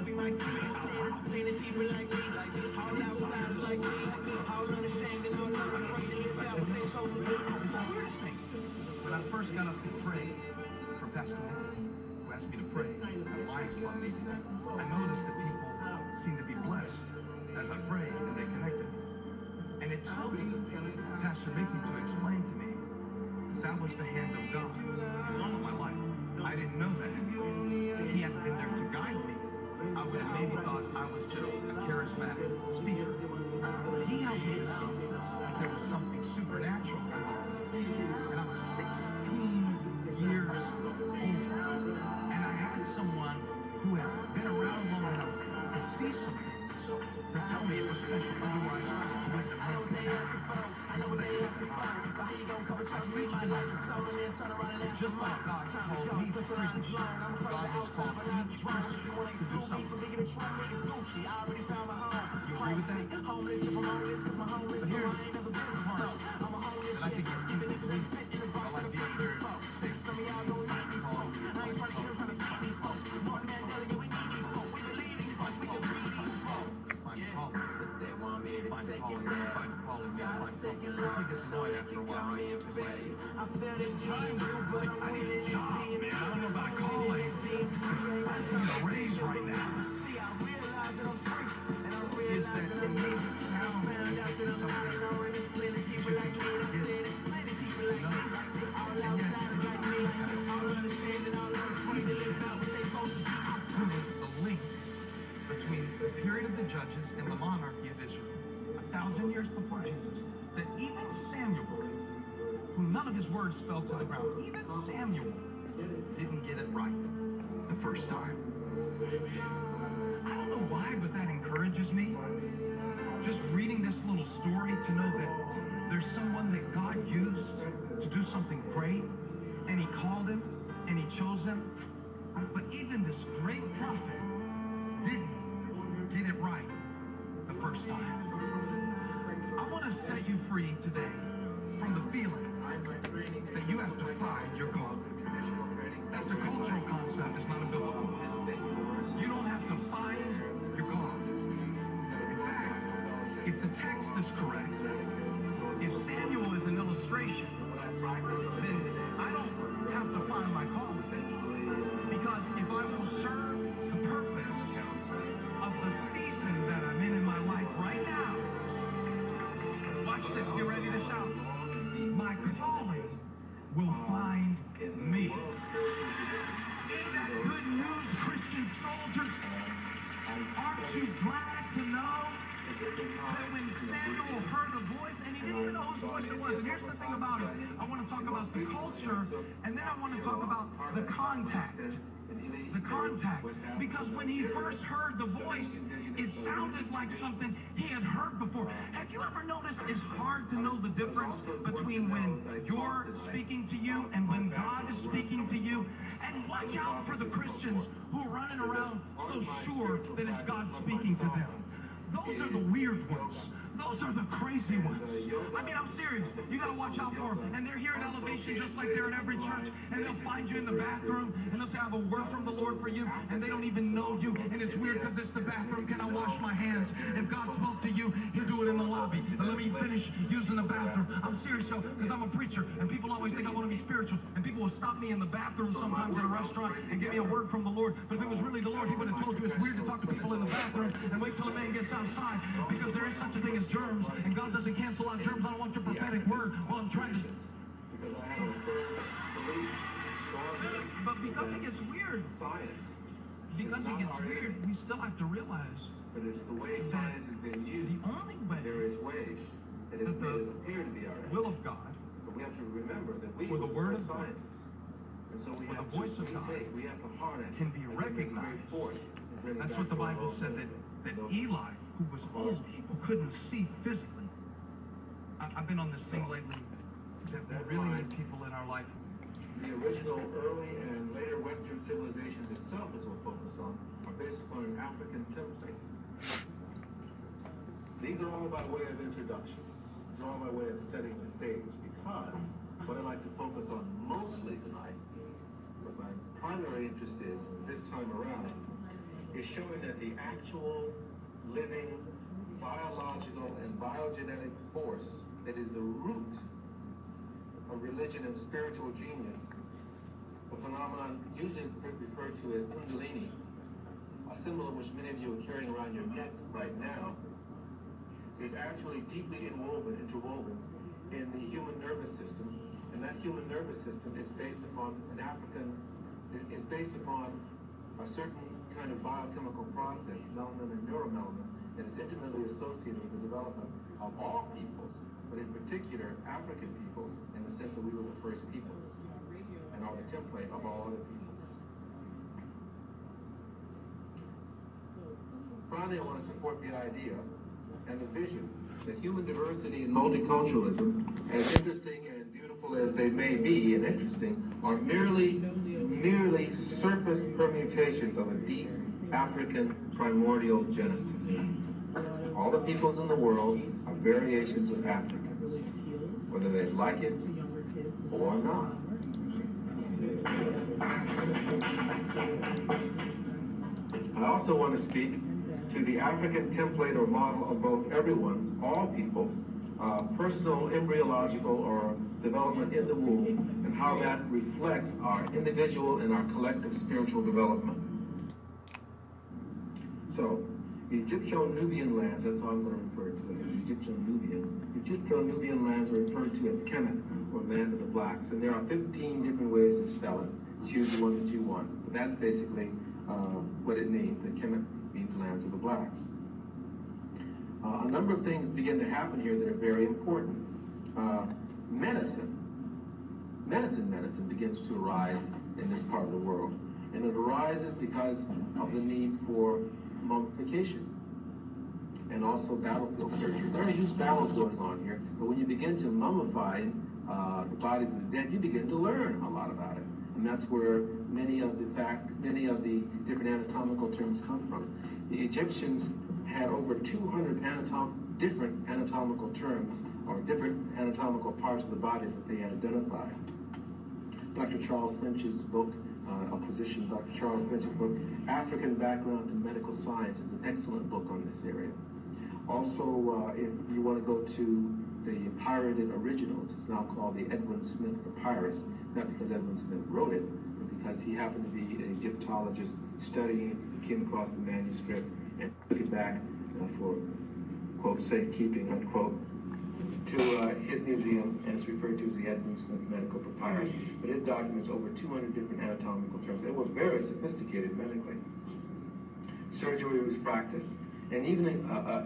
We might see it, there's plenty people like me, all outside like me, all unashamed and all unafraid to live out what they so It's the weirdest thing. When I first got up to pray for Pastor Nick, who asked me to pray at Lions Club meeting, I noticed that people seemed to be blessed as I prayed and they connected. And it took Pastor Mickey to explain to me that was the hand of God on my life. I didn't know that. If he hadn't been there to guide me, I would have maybe thought I was just a charismatic speaker. But he helped me to see that there was something supernatural involved. And I was 16 years old. And I had someone who had been around long enough to see some things, to tell me it was special. Otherwise, I wouldn't have known that. That's what I testified. I preached the light. Just like God called me to preach, God has called each Christian to do something. You agree with that? But here's the part that I think is incomplete. I like being clear. Say, I need a job, man. I don't know about calling. I just need a raise right now. Is that amazing sound is something something you forget. No. And yet, who was the link between the period of the judges and the monarchy of Israel? 1,000 years before Jesus, that even Samuel, who none of his words fell to the ground, even Samuel didn't get it right the first time. I don't know why, but that encourages me. Just reading this little story to know that there's someone that God used to do something great, and he called him, and he chose him. But even this great prophet didn't get it right the first time. I want to set you free today from the feeling that you have to find your calling. That's a cultural concept, it's not a biblical one. You don't have to find your calling. In fact, if the text is correct, if Samuel is an illustration, then I don't have to find my calling. Because if I will serve the purpose of the season that I'm in my life right now, watch this, get ready to shout. My calling will find me. Is that good news, Christian soldiers? Aren't you glad to know that when Samuel heard the voice, and he didn't even know whose voice it was, and here's the thing about it, I want to talk about the culture, and then I want to talk about the contact. The contact. Because when he first heard the voice, it sounded like something he had heard before. Have you ever noticed it's hard to know the difference between when you're speaking to you and when God is speaking to you? And watch out for the Christians who are running around so sure that it's God speaking to them. Those are the weird ones. Those are the crazy ones. I mean, I'm serious. You got to watch out for them. And they're here at Elevation just like they're at every church. And they'll find you in the bathroom. And they'll say, I have a word from the Lord for you. And they don't even know you. And it's weird because it's the bathroom. Can I wash my hands? If God spoke to you, he'll do it in the lobby. And let me finish using the bathroom. I'm serious, though, because I'm a preacher. And people always think I want to be spiritual. And people will stop me in the bathroom sometimes in a restaurant and give me a word from the Lord. But if it was really the Lord, he would have told you it's weird to talk to people in the bathroom and wait till a man gets outside. Because there is such a thing as germs, and God doesn't cancel out germs. I don't want your prophetic word while I'm trying to. So, but because it gets weird, we still have to realize that the only way that the will of God, or the word of God, or the voice of God can be recognized. That's what the Bible said, that Eli, who was old, who couldn't see physically. I've been on this thing lately that we really need people in our life. The original early and later Western civilizations itself, as we'll focus on, are based upon an African template. These are all by way of introduction. These are all by way of setting the stage, because what I'd like to focus on mostly tonight, what my primary interest is this time around, is showing that the actual living biological and biogenetic force that is the root of religion and spiritual genius, the phenomenon usually referred to as Kundalini, a symbol of which many of you are carrying around your neck right now, is actually deeply interwoven in the human nervous system, and that human nervous system is based upon a certain kind of biochemical process, melanin and neuromelanin, that is intimately associated with the development of all peoples, but in particular African peoples, in the sense that we were the first peoples and are the template of all other peoples. Finally, I want to support the idea and the vision that human diversity and multiculturalism, as interesting and beautiful as they may be and interesting, are merely surface permutations of a deep African primordial genesis. All the peoples in the world are variations of Africans, whether they like it or not. I also want to speak to the African template or model of both everyone's, all peoples, personal embryological or development in the womb, and how that reflects our individual and our collective spiritual development. So, the Egypto-Nubian lands, that's how I'm going to refer to it, as Egypto-Nubian. Egypto-Nubian lands are referred to as Kemet, or land of the blacks, and there are 15 different ways to spell it. Choose the one that you want, but that's basically what it means, that Kemet means lands of the blacks. A number of things begin to happen here that are very important. Medicine begins to arise in this part of the world. And it arises because of the need for mummification and also battlefield surgery. There are huge battles going on here, but when you begin to mummify the bodies of the dead, you begin to learn a lot about it. And that's where many of the different anatomical terms come from. The Egyptians had over 200 different anatomical terms or different anatomical parts of the body that they had identified. Dr. Charles Finch's book, a physician, Dr. Charles Finch's book, African Background to Medical Science, is an excellent book on this area. Also, if you want to go to the pirated originals, it's now called the Edwin Smith Papyrus, not because Edwin Smith wrote it, but because he happened to be an Egyptologist studying it, came across the manuscript, and took it back for, quote, safekeeping, unquote, to his museum, and it's referred to as the Edwin Smith Medical Papyrus. But it documents over 200 different anatomical terms. It was very sophisticated medically. Surgery was practiced, and even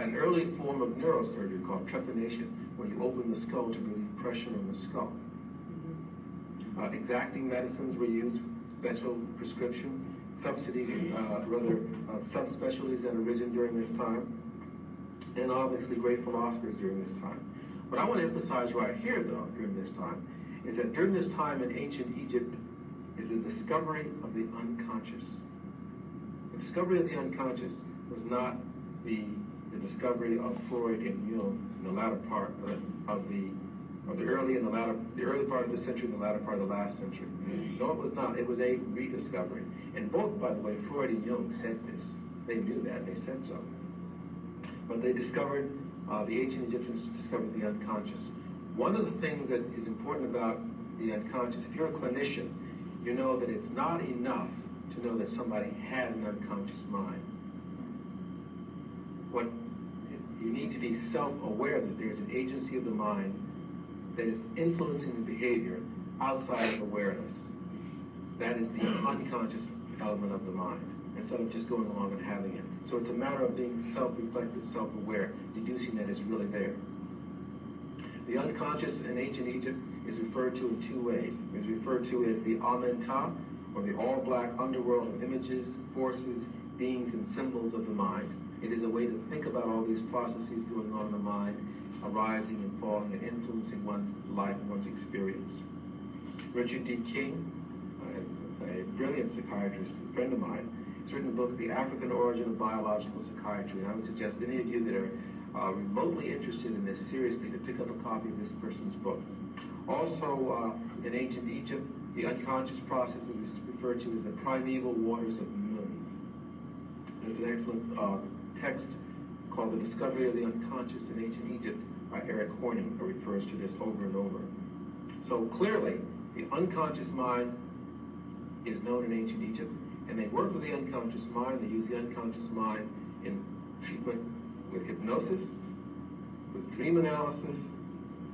an early form of neurosurgery called trepanation, where you open the skull to relieve pressure on the skull. Exacting medicines were used, special prescription, subsidies, subspecialties that had arisen during this time, and obviously great philosophers during this time. What I want to emphasize right here, though, during this time, is that during this time in ancient Egypt is the discovery of the unconscious. The discovery of the unconscious was not the discovery of Freud and Jung in the latter part of the early part of the century and the latter part of the last century. No, it was not. It was a rediscovery. And both, by the way, Freud and Jung said this. They knew that. They said so. But they discovered, the ancient Egyptians discovered the unconscious. One of the things that is important about the unconscious, if you're a clinician, you know that it's not enough to know that somebody has an unconscious mind. What you need to be self-aware that there's an agency of the mind that is influencing the behavior outside of awareness. That is the unconscious element of the mind, instead of just going along and having it. So it's a matter of being self-reflective, self-aware, deducing that it's really there. The unconscious in ancient Egypt is referred to in two ways. It's referred to as the Amentat, or the all-black underworld of images, forces, beings, and symbols of the mind. It is a way to think about all these processes going on in the mind, arising and falling and influencing one's life and one's experience. Richard D. King, a brilliant psychiatrist, a friend of mine, has written a book, The African Origin of Biological Psychiatry, and I would suggest any of you that are remotely interested in this seriously to pick up a copy of this person's book. Also, in ancient Egypt, the unconscious process is referred to as the primeval waters of Mun. There's an excellent text called The Discovery of the Unconscious in Ancient Egypt by Eric Horning that refers to this over and over. So clearly, the unconscious mind is known in ancient Egypt, and they work with the unconscious mind. They use the unconscious mind in treatment with hypnosis, with dream analysis,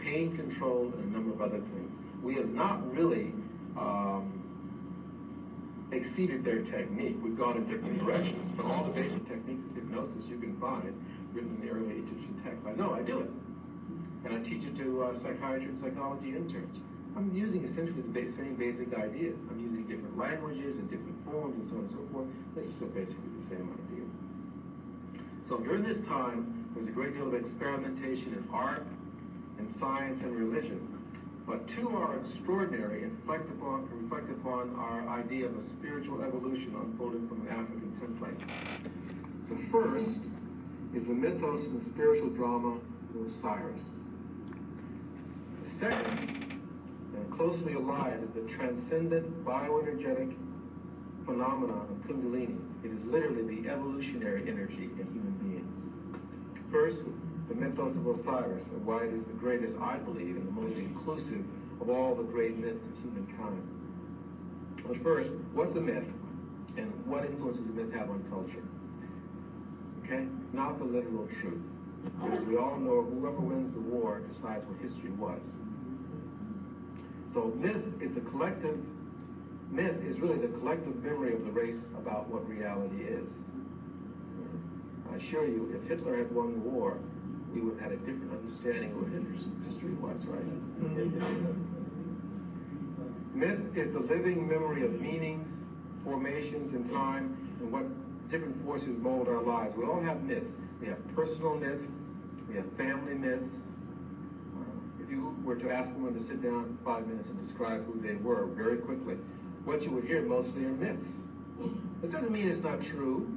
pain control, and a number of other things. We have not really exceeded their technique. We've gone in different directions, but all the basic techniques of hypnosis you can find written in the early Egyptian text. I know, I do it. And I teach it to psychiatry and psychology interns. I'm using essentially the same basic ideas. I'm using different languages and different forms and so on and so forth. This is still basically the same idea. So during this time, there's a great deal of experimentation in art and science and religion. But two are extraordinary and reflect upon our idea of a spiritual evolution unfolding from an African template. The first is the mythos and the spiritual drama of Osiris. The second, and closely allied, is the transcendent bioenergetic phenomenon of Kundalini. It is literally the evolutionary energy in human beings. First, the mythos of Osiris, and why it is the greatest, I believe, and the most inclusive of all the great myths of humankind. But first, what's a myth? And what influence does a myth have on culture? Okay? Not the literal truth. As we all know, whoever wins the war decides what history was. So myth is really the collective memory of the race about what reality is. I assure you, if Hitler had won the war, we would have had a different understanding of what history was, right? Myth is the living memory of meanings, formations in time, and what different forces mold our lives. We all have myths. We have personal myths, we have family myths. If you were to ask someone to sit down 5 minutes and describe who they were very quickly, what you would hear mostly are myths. This doesn't mean it's not true,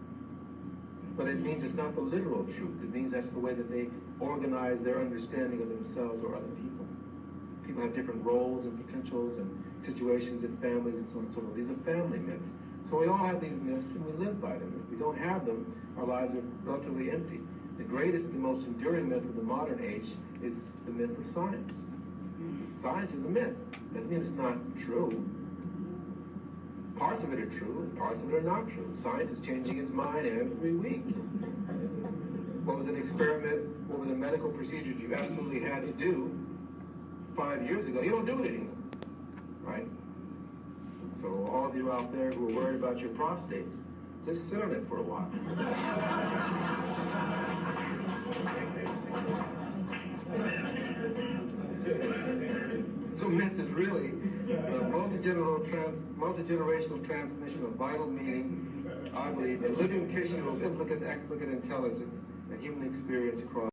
but it means it's not the literal truth. It means that's the way that they organize their understanding of themselves or other people. People have different roles and potentials and situations in families and so on and so forth. These are family myths. So we all have these myths and we live by them. If we don't have them, our lives are relatively empty. The greatest and most enduring myth of the modern age is the myth of science. Science is a myth. Doesn't mean it's not true. Parts of it are true and parts of it are not true. Science is changing its mind every week. What was an experiment? What was a medical procedure you absolutely had to do 5 years ago? You don't do it anymore, right? So all of you out there who are worried about your prostates, just sit on it for a while. So myth is really a multi-generational transmission of vital meaning, I believe, a living tissue of implicate, explicit intelligence and human experience across